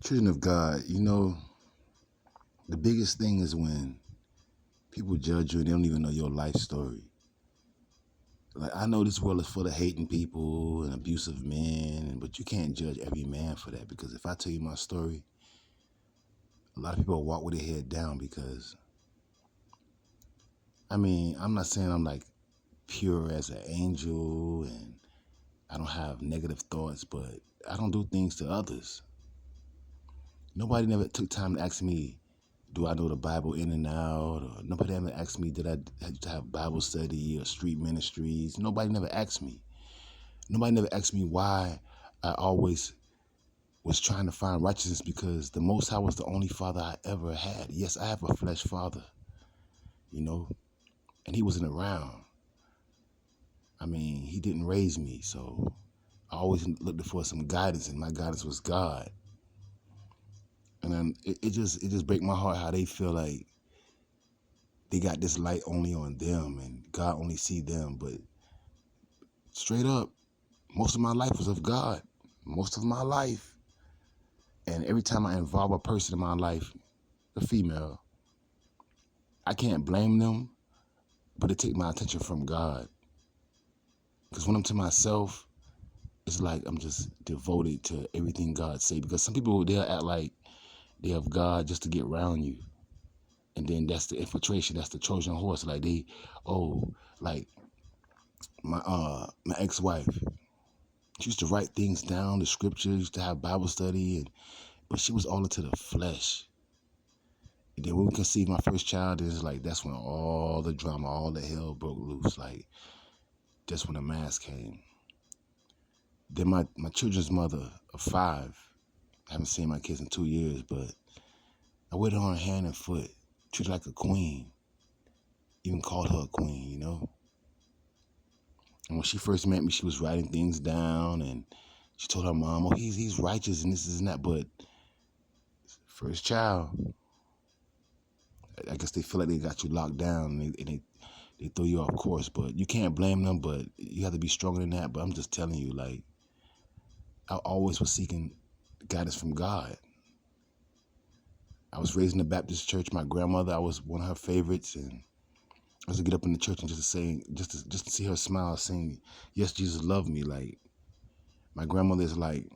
Children of God, the biggest thing is when people judge you and they don't even know your life story. Like, I know this world is full of hating people and abusive men, but you can't judge every man for that, because if I tell you my story, a lot of people will walk with their head down because, I'm not saying I'm like pure as an angel and I don't have negative thoughts, but I don't do things to others. Nobody never took time to ask me, do I know the Bible in and out? Or nobody ever asked me, did I have Bible study or street ministries? Nobody never asked me. Nobody never asked me why I always was trying to find righteousness, because the Most High was the only father I ever had. Yes, I have a flesh father, you know, and he wasn't around. He didn't raise me, so I always looked for some guidance, and my guidance was God. And then it just break my heart how they feel like they got this light only on them and God only see them. But straight up, most of my life was of God. Most of my life. And every time I involve a person in my life, a female, I can't blame them, but it take my attention from God. Because when I'm to myself, it's like I'm just devoted to everything God say. Because some people, they'll act like they have God just to get around you. And then that's the infiltration, that's the Trojan horse. Like like my ex-wife, she used to write things down, the scriptures, used to have Bible study, but she was all into the flesh. And then when we conceived my first child, it's like that's when all the drama, all the hell broke loose. Like, just when the mask came. Then my children's mother of 5, I haven't seen my kids in 2 years, but I waited on her hand and foot, treated her like a queen, even called her a queen, And when she first met me, she was writing things down, and she told her mom, "Oh, he's righteous and this is and that." But first child, I guess they feel like they got you locked down, and they throw you off course. But you can't blame them. But you have to be stronger than that. But I'm just telling you, like, I always was seeking guidance from God. I was raised in the Baptist church. My grandmother, I was one of her favorites, and I was to get up in the church and just to see her smile, sing, "Yes, Jesus loved me." Like, my grandmother is like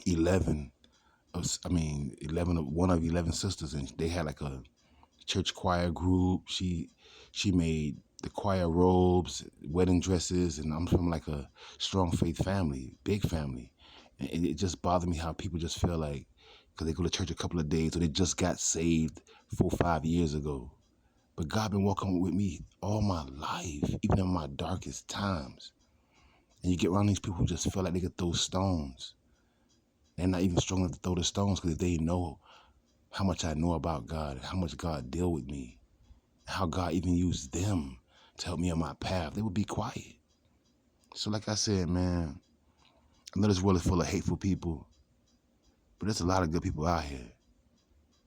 11 one of 11 sisters, and they had like a church choir group. She made the choir robes, wedding dresses, and I'm from like a strong faith family, big family. And it just bothered me how people just feel like, because they go to church a couple of days or they just got saved 4 or 5 years ago. But God been walking with me all my life, even in my darkest times. And you get around these people who just feel like they could throw stones. They're not even strong enough to throw the stones, because they know how much I know about God and how much God deal with me, how God even used them to help me on my path, they would be quiet. So like I said, man, I know this world is full of hateful people, but there's a lot of good people out here.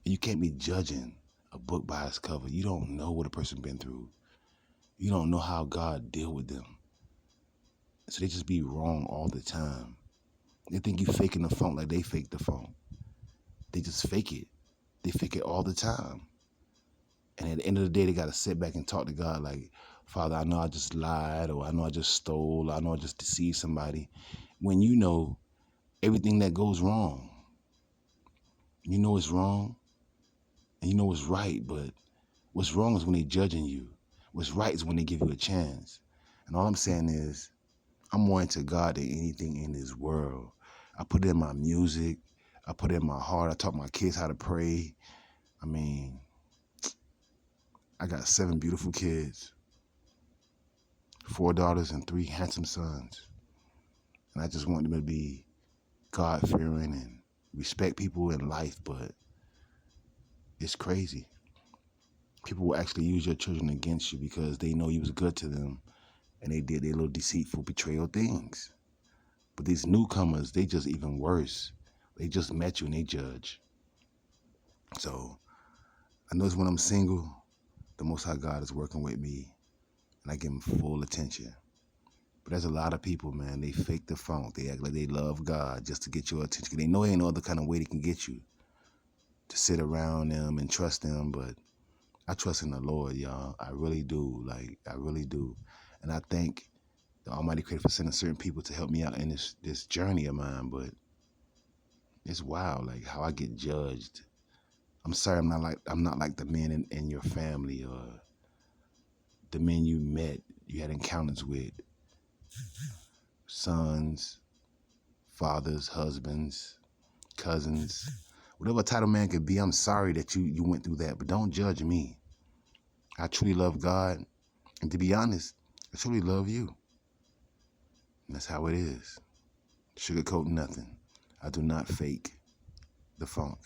And you can't be judging a book by its cover. You don't know what a person been through. You don't know how God deal with them. So they just be wrong all the time. They think you faking the funk like they fake the funk. They just fake it. They fake it all the time. And at the end of the day, they got to sit back and talk to God like, "Father, I know I just lied, or I know I just stole, or I know I just deceived somebody." When you know everything that goes wrong, you know it's wrong and you know it's right, but what's wrong is when they judging you. What's right is when they give you a chance. And all I'm saying is, I'm more into God than anything in this world. I put it in my music. I put it in my heart. I taught my kids how to pray. I mean, I got 7 beautiful kids, 4 daughters and 3 handsome sons. And I just want them to be God-fearing and respect people in life, but it's crazy. People will actually use your children against you because they know you was good to them and they did their little deceitful betrayal things. But these newcomers, they just even worse. They just met you and they judge. So I notice when I'm single, the Most High God is working with me and I give him full attention. But there's a lot of people, man, they fake the funk. They act like they love God just to get your attention. They know ain't no other kind of way they can get you to sit around them and trust them. But I trust in the Lord, y'all. I really do. Like, I really do. And I thank the Almighty Creator for sending certain people to help me out in this journey of mine. But it's wild, like how I get judged. I'm sorry, I'm not like the men in your family or the men you met, you had encounters with, sons, fathers, husbands, cousins, whatever title man could be. I'm sorry that you went through that, but don't judge me. I truly love God, and to be honest, I truly love you. And that's how it is. Sugarcoat nothing. I do not fake the funk.